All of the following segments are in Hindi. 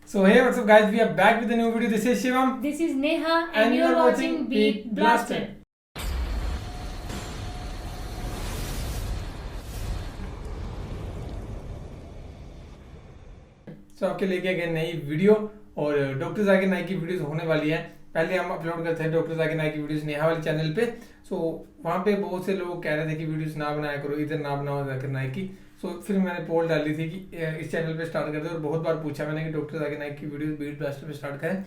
So hey, what's up guys? We are back with a new video. This is Shivam. This is Neha And you are watching Beat Blasted. So आपके लेके गए नई वीडियो और डॉक्टर जाकिर नाइक की वीडियोस होने वाली है। पहले हम अपलोड करते हैं डॉक्टर जाकिर नाइक की वीडियोस नेहा वाले चैनल पे। सो वहाँ पे बहुत से लोग कह रहे थे कि वीडियोस ना बनाया करो, इधर ना बनाओ जाकिर नाइक की। सो फिर मैंने पोल डाली थी कि इस चैनल पे स्टार्ट कर दे और बहुत बार पूछा मैंने कि डॉक्टर जाकिर नाइक की वीडियो बीट ब्लास्टर पे स्टार्ट करें।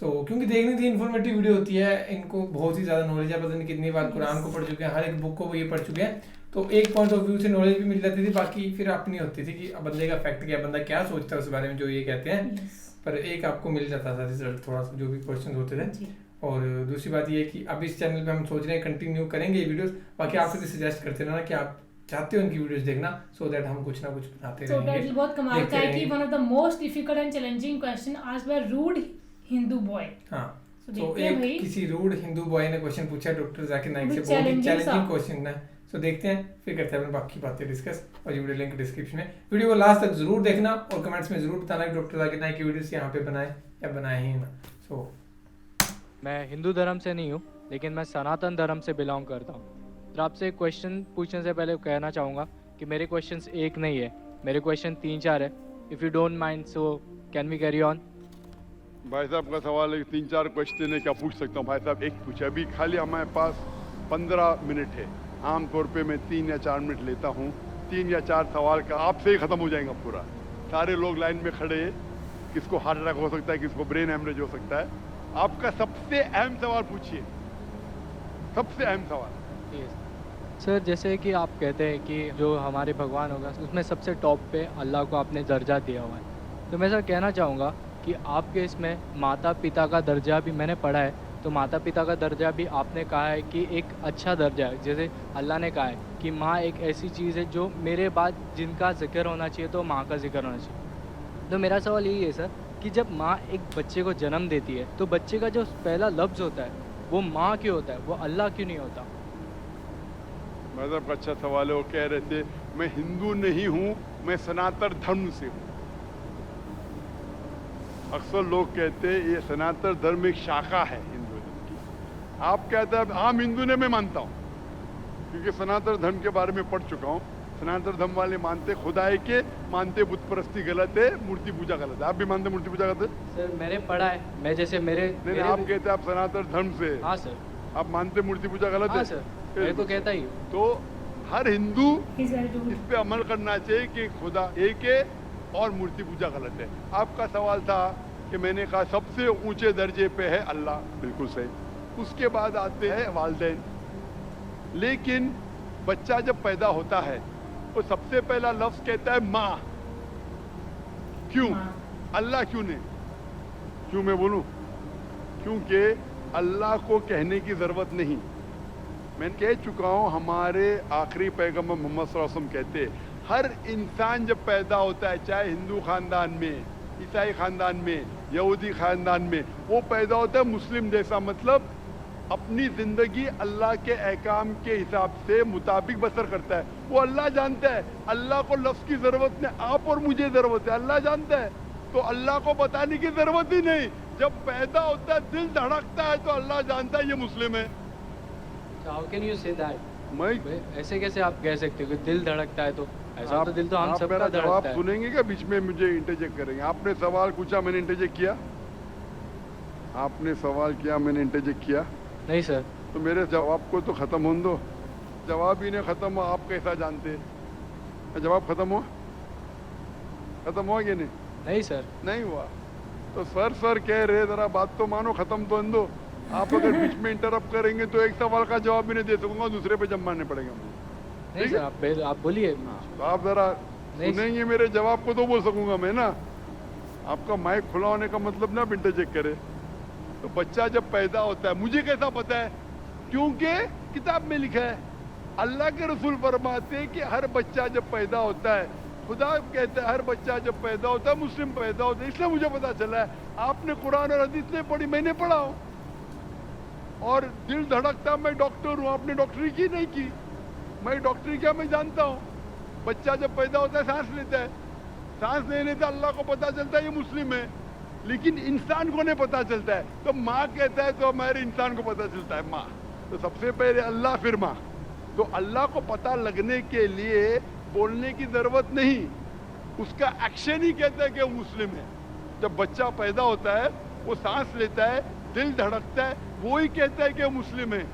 क्योंकि देखनी थी, इन्फॉर्मेटिव वीडियो होती है, इनको बहुत ही ज़्यादा नॉलेज है, पता नहीं कितनी बार कुरान को पढ़ चुके हैं, हर एक बुक को ये पढ़ चुके हैं, तो एक पॉइंट ऑफ व्यू से नॉलेज भी मिल जाती थी। बाकी फिर अपनी होती थी कि बंदे का फैक्ट क्या, बंदा क्या सोचता है उस बारे में जो ये कहते हैं, पर एक आपको मिल जाता था रिजल्ट थोड़ा सा जो भी क्वेश्चन होते थे। और दूसरी बात ये है कि अब इस चैनल पे हम सोच रहे हैं कंटिन्यू करेंगे ये वीडियोस। बाकी आप भी सजेस्ट करते रहना कि आप चाहते हो उनकी वीडियोस देखना, सो दैट हम कुछ ना कुछ बनाते रहेंगे। तो बहुत कमाल का है कि one of the most difficult and challenging question asked by rude Hindu boy. हाँ, तो एक किसी रूड हिंदू बॉय ने क्वेश्चन पूछा डॉक्टर जाकिर नाइक से, बहुत ही चैलेंजिंग क्वेश्चन है। सो देखते हैं, फिर करते हैं बाकी बातें डिस्कस। और ये वीडियो लिंक डिस्क्रिप्शन में, वीडियो को लास्ट तक जरूर देखना और कमेंट्स में जरूर बताना कि डॉक्टर जाकिर नाइक की वीडियोस यहाँ पे बनाए या बनाए ही ना। सो मैं हिंदू धर्म से नहीं हूँ, लेकिन मैं सनातन धर्म से बिलोंग करता हूँ। तो आपसे एक क्वेश्चन पूछने से पहले कहना चाहूँगा कि मेरे क्वेश्चंस एक नहीं है, मेरे क्वेश्चन 3-4 है। If you don't mind, so can we carry on? भाई साहब का सवाल है, 3-4 क्वेश्चन है, क्या पूछ सकता हूँ? भाई साहब एक पूछे, अभी खाली हमारे पास 15 मिनट है। आमतौर पे मैं 3 या 4 मिनट लेता हूँ। 3 या 4 सवाल का आपसे ही ख़त्म हो जाएगा पूरा। सारे लोग लाइन में खड़े हैं, किसको हार्ट अटैक हो सकता है, किसको ब्रेन हेमरेज हो सकता है। आपका सबसे अहम सवाल पूछिए, सबसे अहम सवाल। सर, जैसे कि आप कहते हैं कि जो हमारे भगवान होगा उसमें सबसे टॉप पे अल्लाह को आपने दर्जा दिया हुआ है, तो मैं सर कहना चाहूँगा कि आपके इसमें माता पिता का दर्जा भी मैंने पढ़ा है, तो माता पिता का दर्जा भी आपने कहा है कि एक अच्छा दर्जा है। जैसे अल्लाह ने कहा है कि माँ एक ऐसी चीज़ है जो मेरे बाद जिनका जिक्र होना चाहिए तो माँ का जिक्र होना चाहिए। तो मेरा सवाल यही है सर कि जब माँ एक बच्चे को जन्म देती है तो बच्चे का जो पहला लफ्ज़ होता है वो माँ क्यों होता है, वो अल्लाह क्यों नहीं होता? मतलब अच्छा सवाल है। वो कह रहे थे मैं हिंदू नहीं हूँ, मैं सनातन धर्म से हूँ। अक्सर लोग कहते हैं ये सनातन धर्म एक शाखा है हिंदुइज्म की। आप कहते हैं आम हिंदू ने मैं मानता हूँ, क्योंकि सनातन धर्म के बारे में पढ़ चुका हूँ। सनातन धर्म वाले मानते खुदा है के, मानते बुत परस्ती गलत है, मूर्ति पूजा गलत है। आप भी मानते मूर्ति पूजा गलत है? सर मैंने पढ़ा है, मैं जैसे मेरे आप कहते हैं आप सनातन धर्म से। हाँ सर। आप मानते मूर्ति पूजा गलत है? हाँ सर, मैं तो कहता ही हूँ। तो हर हिंदू इस पे अमल करना चाहिए कि खुदा एक है और मूर्ति पूजा गलत है। आपका सवाल था कि मैंने कहा सबसे ऊंचे दर्जे पे है अल्लाह, बिल्कुल सही। उसके बाद आते हैं वालिदैन। लेकिन बच्चा जब पैदा होता है तो सबसे पहला लफ्ज कहता है माँ। क्यों? अल्लाह क्यों नहीं? क्यों मैं बोलूं? क्योंकि अल्लाह को कहने की जरूरत नहीं। मैं कह चुका हूं, हमारे आखिरी पैगंबर मोहम्मद सल्लल्लाहु अलैहि वसल्लम कहते हैं हर इंसान जब पैदा होता है, चाहे हिंदू खानदान में, ईसाई खानदान में, यहूदी खानदान में, वो पैदा होता है मुस्लिम जैसा, मतलब अपनी जिंदगी अल्लाह के अहकाम के हिसाब से मुताबिक बसर करता है। वो अल्लाह जानता है, अल्लाह को लफ्ज की जरूरत नहीं, आप और मुझे जरूरत है, अल्लाह जानता है, तो अल्लाह को बताने की जरूरत ही नहीं। जब पैदा होता है दिल धड़कता है तो अल्लाह जानता है ये मुस्लिम है। How can you say that? मैं ऐसे कैसे आप कह सकते हो कि दिल धड़कता है? तो ऐसा तो दिल तो हम सब मेरा का जवाब धड़कता है। सुनेंगे क्या? बीच में मुझे इंटरजेक्ट करेंगे? आपने सवाल पूछा, मैंने इंटरजेक्ट किया? आपने सवाल किया, मैंने इंटरजेक्ट किया? नहीं सर। तो मेरे जवाब को तो खत्म होने दो। जवाब ही नहीं खत्म हुआ, आप कैसा जानते? जवाब खत्म हुआ? खत्म हुआ कि नहीं? नहीं सर। नहीं हुआ तो सर कह रहे, जरा बात तो मानो, खत्म तो होने दो। आप अगर बीच में इंटरप्ट करेंगे तो एक सवाल का जवाब भी नहीं दे सकूंगा, दूसरे पे जब मारने पड़ेगा मुझे। नहीं सर, आप बोलिए। तो आप जरा सुनेंगे मेरे जवाब को तो बोल सकूंगा मैं ना। आपका माइक खुला होने का मतलब ना आप इंटरजेक्ट करे। तो बच्चा जब पैदा होता है, मुझे कैसा पता है? क्योंकि किताब में लिखा है, अल्लाह के रसूल फरमाते हैं कि हर बच्चा जब पैदा होता है, खुदा कहता है हर बच्चा जब पैदा होता है मुस्लिम पैदा होता है। इसलिए मुझे पता चला है। आपने कुरान और हदीस नहीं पढ़ी, मैंने पढ़ा हूँ। और दिल धड़कता, मैं डॉक्टर हूँ, आपने डॉक्टरी की नहीं की। मैं डॉक्टरी क्या मैं जानता हूँ। बच्चा जब पैदा होता है सांस लेता है, सांस लेने से अल्लाह को पता चलता है ये मुस्लिम है, लेकिन इंसान को नहीं पता चलता है। तो माँ कहता है तो हमारे इंसान को पता चलता है माँ। तो सबसे पहले अल्लाह फिर माँ। तो अल्लाह को पता लगने के लिए बोलने की जरूरत नहीं, उसका एक्शन ही कहता है कि वो मुस्लिम है। जब बच्चा पैदा होता है वो सांस लेता है, दिल धड़कता है, वो ही कहता है कि वो मुस्लिम है,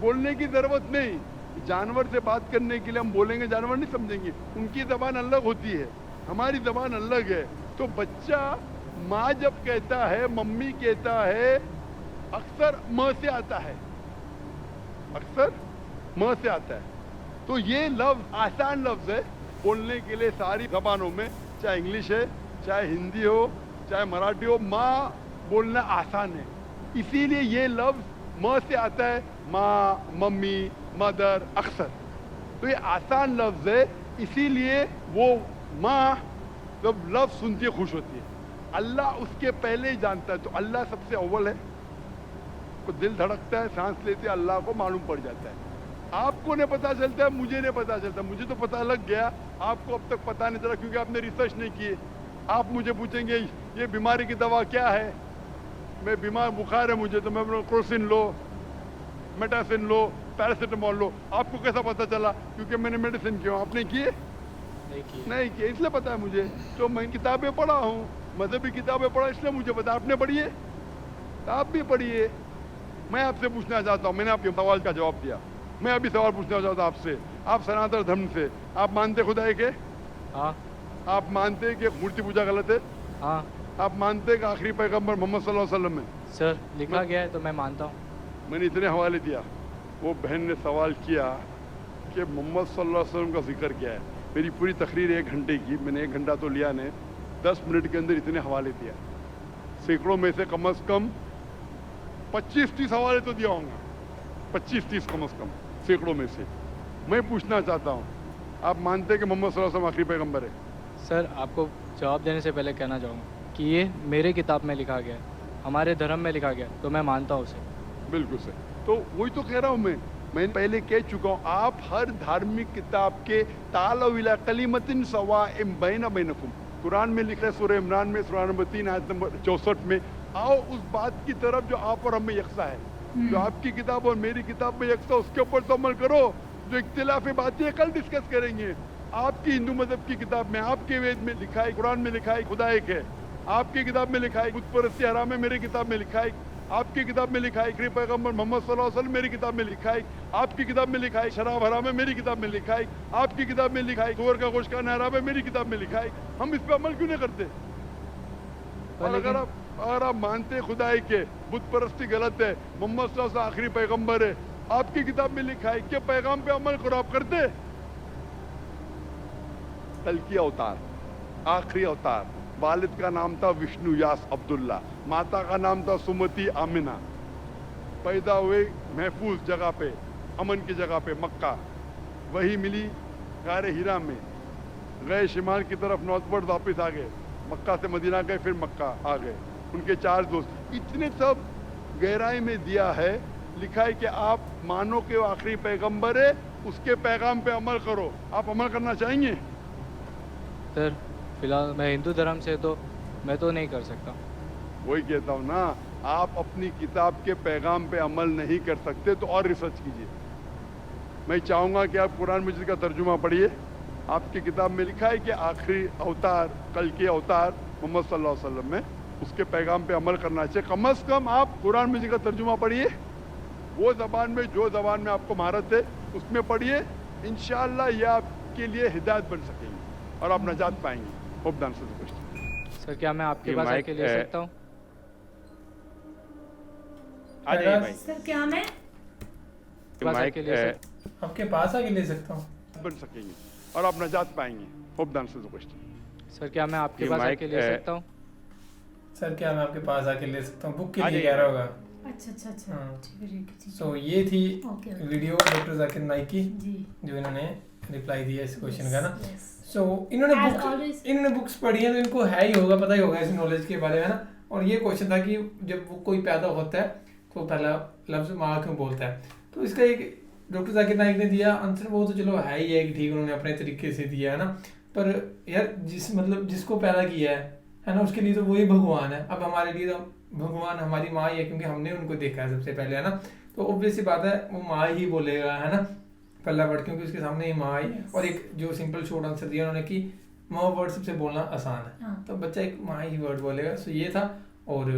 बोलने की जरूरत नहीं। जानवर से बात करने के लिए हम बोलेंगे, जानवर नहीं समझेंगे, उनकी जबान अलग होती है, हमारी जबान अलग है। तो बच्चा माँ जब कहता है, मम्मी कहता है, अक्सर म से आता है, अक्सर म से आता है। तो ये लफ्ज आसान लफ्ज है बोलने के लिए सारी जबानों में, चाहे इंग्लिश है, चाहे हिंदी हो, चाहे मराठी हो, माँ बोलना आसान है। इसीलिए ये लफ्ज म से आता है, माँ, मम्मी, मदर, अक्सर। तो ये आसान लफ्ज है, इसीलिए वो माँ जब लफ्ज सुनती है खुश होती है। अल्लाह उसके पहले ही जानता है, तो अल्लाह सबसे अव्वल है। तो दिल धड़कता है, सांस लेते अल्लाह को मालूम पड़ जाता है। आपको नहीं पता चलता है, मुझे नहीं पता चलता। मुझे तो पता लग गया, आपको अब तक पता नहीं चला क्योंकि आपने रिसर्च नहीं किए। आप मुझे पूछेंगे ये बीमारी की दवा क्या है, मैं बीमार, बुखार है मुझे, तो मैं क्रोसिन लो, मेटासिन लो, पैरासीटामोल लो। आपको कैसा पता चला? क्योंकि मैंने मेडिसिन किया। आपने किए? नहीं किए, इसलिए पता है मुझे। तो मैं किताबें पढ़ा हूँ, मजहबी किताबें पढ़ा, इसलिए मुझे पता। आपने पढ़ी है? आप भी पढ़िए। मैं आपसे पूछना चाहता हूँ, मैंने आपके सवाल का जवाब दिया, मैं अभी सवाल पूछना चाहता हूँ आपसे। आप सनातन धर्म से, आप मानते खुदा है के? हाँ। आप मानते कि मूर्ति पूजा गलत है? हाँ। आप मानते कि आखिरी पैगंबर मोहम्मद सल्लल्लाहु अलैहि वसल्लम है? सर लिखा गया है तो मैं मानता हूँ। मैंने इतने हवाले दिया। वो बहन ने सवाल किया कि मोहम्मद सल्लल्लाहु अलैहि वसल्लम का जिक्र क्या है। मेरी पूरी तकरीर 1 घंटे की, मैंने 1 घंटा तो लिया नहीं, 10 मिनट के अंदर इतने हवाले दिया। सैकड़ों में से कम 25-30 हवाले तो दिया होंगे, 25-30 कम से कम, सैकड़ों में से। मैं पूछना चाहता हूँ, आप मानते हैं कि मोहम्मद सल्लल्लाहु अलैहि वसल्लम आखिरी पैगंबर है? सर आपको जवाब देने से पहले कहना चाहूँगा कि ये मेरे किताब में लिखा गया है, हमारे धर्म में लिखा गया, तो मैं मानता हूँ उसे। बिल्कुल सर। तो वही तो कह रहा हूँ मैं पहले कह चुका हूँ, आप हर धार्मिक किताब के तालव इला कलिमतिन सवाइम बैना बैनकुम, कुरान में लिखा है सूरह इमरान में सूरह नंबर 3 आयत नंबर 64 में, आओ उस बात की तरफ जो आप और हमें यकसा है। जो आपकी किताब और मेरी किताब में यकसा, उसके ऊपर तो अमल करो। जो इख्तिलाफी बातें कल डिस्कस करेंगे। आपकी हिंदू मजहब की किताब में, आपके वेद में लिखा है, कुरान में लिखा है खुदा एक है, आपकी किताब में लिखा है बुत परस्ती हराम है, मेरी किताब में लिखा है, आपकी किताब में लिखा है पैगंबर मोहम्मद सल्लल्लाहु अलैहि वसल्लम, मेरी किताब में लिखा है, आपकी किताब में लिखा है शराब हराम है, मेरी किताब में लिखा है, आपकी किताब में लिखा है सुअर का गोश्त खाना हराम है, मेरी किताब में लिखा है। हम इस पे अमल क्यों नहीं करते? और अगर आप मानते खुदा के, बुत परस्ती गलत है, मोहम्मद सल्लल्लाहु अलैहि वसल्लम आखिरी पैगंबर है, आपकी किताब में लिखा है कि पैगाम पे अमल करो, आप करते? कल की अवतार, आखिरी अवतार, वालिद का नाम था विष्णु यास अब्दुल्ला, माता का नाम था सुमति आमिना, पैदा हुए महफूज जगह पे, अमन की जगह पे, मक्का। वही मिली गारे हीरा में, गए शिमाल की तरफ नॉर्थवर्ड, वापस आ गए, मक्का से मदीना गए, फिर मक्का आ गए। उनके 4 दोस्त, इतने सब गहराई में दिया है, लिखा है कि आप मानो कि वो आखिरी पैगंबर है, उसके पैगाम पे अमल करो। आप अमल करना चाहेंगे? सर फिलहाल मैं हिंदू धर्म से, तो मैं तो नहीं कर सकता। वही कहता हूँ ना, आप अपनी किताब के पैगाम पे अमल नहीं कर सकते तो और रिसर्च कीजिए। मैं चाहूँगा कि आप कुरान मजीद का तर्जुमा पढ़िए। आपकी किताब में लिखा है कि आखिरी अवतार, कल के अवतार मोहम्मद सल्लल्लाहु अलैहि वसल्लम में, उसके पैगाम पे अमल करना चाहिए। कम से कम आप कुरान मजीद का तर्जुमा पढ़िए, वो ज़बान में, जो ज़बान में आपको महारत है उसमें पढ़िए। इंशाअल्लाह ये आपके लिए हिदायत बन सकेंगी और आप नजात पाएंगे। Hope the answer the question. Sir क्या मैं आपके पास आके ले सकता हूँ? आ जाइए भाई। सर क्या मैं आपके पास आके ले सकता हूँ? बन सकेंगे और आप नजात पाएंगे। Hope the answer the question. Sir क्या मैं आपके पास आके ले सकता हूँ? सर क्या मैं आपके पास आके ले सकता हूँ? बुक के लिए कह रहा होगा। अच्छा ठीक है। सो ये थी वीडियो डॉक्टर जाकिर नाइक की, जी, जो इन्होंने रिप्लाई दिया इस क्वेश्चन का ना। सो इन्होंने बुक्स पढ़ी हैं, तो इनको है ही होगा, पता ही होगा इस नॉलेज के बारे में ना। और ये क्वेश्चन था कि जब वो कोई पैदा होता है तो पहला लफ्ज माँ क्यों बोलता है, तो इसका एक डॉक्टर जाकिर नाइक ने दिया आंसर, वो तो चलो है ही है कि ठीक, उन्होंने अपने तरीके से दिया है ना। पर यार जिसको पैदा किया है ना, उसके लिए तो वही भगवान है। अब हमारे लिए तो भगवान हमारी माँ ही है, क्योंकि हमने उनको देखा है सबसे पहले, है ना। तो ऑब्वियस सी बात है वो माँ ही बोलेगा, है ना, पहला वर्ड, क्योंकि उसके सामने ही माँ ही है। और एक जो सिंपल शॉर्ट आंसर दिया उन्होंने कि माँ वर्ड सबसे बोलना आसान है, हाँ। तो बच्चा एक माँ ही वर्ड बोलेगा। सो ये था। और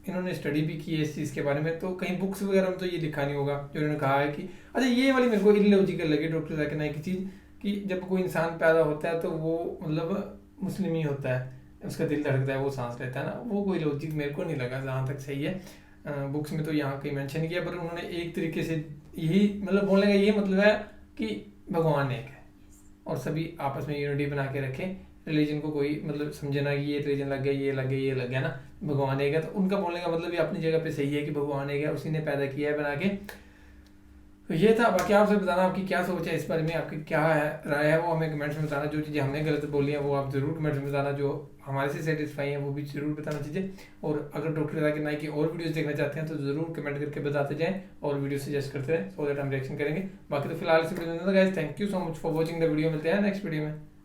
इन्होंने स्टडी भी की है इस चीज़ के बारे में, तो कहीं बुक्स वगैरह में तो ये लिखा नहीं होगा जो इन्होंने कहा है कि अच्छा, ये वाली मेरे को इलॉजिकल लगी डॉक्टर जाकिर नाइक की चीज़, कि जब कोई इंसान पैदा होता है तो वो मतलब मुस्लिम ही होता है, उसका दिल धड़कता है, वो सांस लेता है ना, वो कोई लॉजिक मेरे को नहीं लगा जहाँ तक सही है। बुक्स में तो यहाँ कहीं मेंशन किया, पर उन्होंने एक तरीके से यही मतलब बोलने का यही मतलब है कि भगवान एक है और सभी आपस में यूनिटी बना के रखें। रिलीजन को कोई मतलब समझे ना कि ये रिलीजन लग गया, ये लग गया, ये लग गया ना, भगवान एक है। तो उनका बोलने का मतलब ये अपनी जगह पे सही है कि भगवान एक है, उसी ने पैदा किया है बना के। तो ये था। बाकी आपसे बताना आपकी क्या सोच है इस बारे में, आपकी क्या है राय है, वो हमें कमेंट्स में बताना। जो चीज़ें हमने गलत बोली हैं वो आप ज़रूर कमेंट्स में बताना, जो हमारे से सेटिस्फाई हैं वो भी ज़रूर बताना चीज़ें। और अगर डॉक्टर जाकिर नाइक की और वीडियोस देखना चाहते हैं तो ज़रूर कमेंट करके बताते जाएं और वीडियो सजेस्ट करते रहें, सो दैट हम रिएक्शन करेंगे। बाकी तो फिलहाल इस वीडियो में guys, thank you so much for watching the video. मिलते हैं नेक्स्ट वीडियो में।